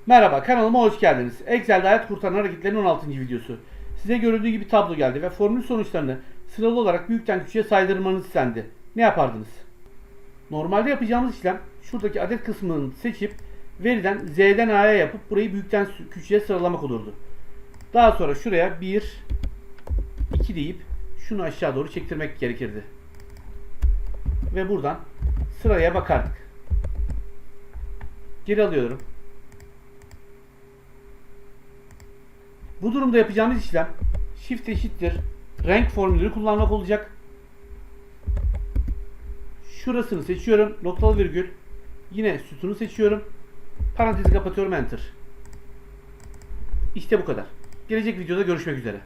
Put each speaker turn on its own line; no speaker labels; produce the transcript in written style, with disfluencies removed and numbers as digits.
Merhaba, kanalıma hoş geldiniz. Excel'de hayat kurtaran hareketlerin 16. videosu. Size görüldüğü gibi tablo geldi ve formül sonuçlarını sıralı olarak büyükten küçüğe saydırmanız istendi. Ne yapardınız? Normalde yapacağımız işlem şuradaki adet kısmını seçip veriden Z'den A'ya yapıp burayı büyükten küçüğe sıralamak olurdu. Daha sonra şuraya 1, 2 deyip şunu aşağı doğru çektirmek gerekirdi. Ve buradan sıraya bakardık. Geri alıyorum. Bu durumda yapacağımız işlem Shift eşittir renk formülünü kullanmak olacak. Şurasını seçiyorum. Noktalı virgül. Yine sütunu seçiyorum. Parantezi kapatıyorum. Enter. İşte bu kadar. Gelecek videoda görüşmek üzere.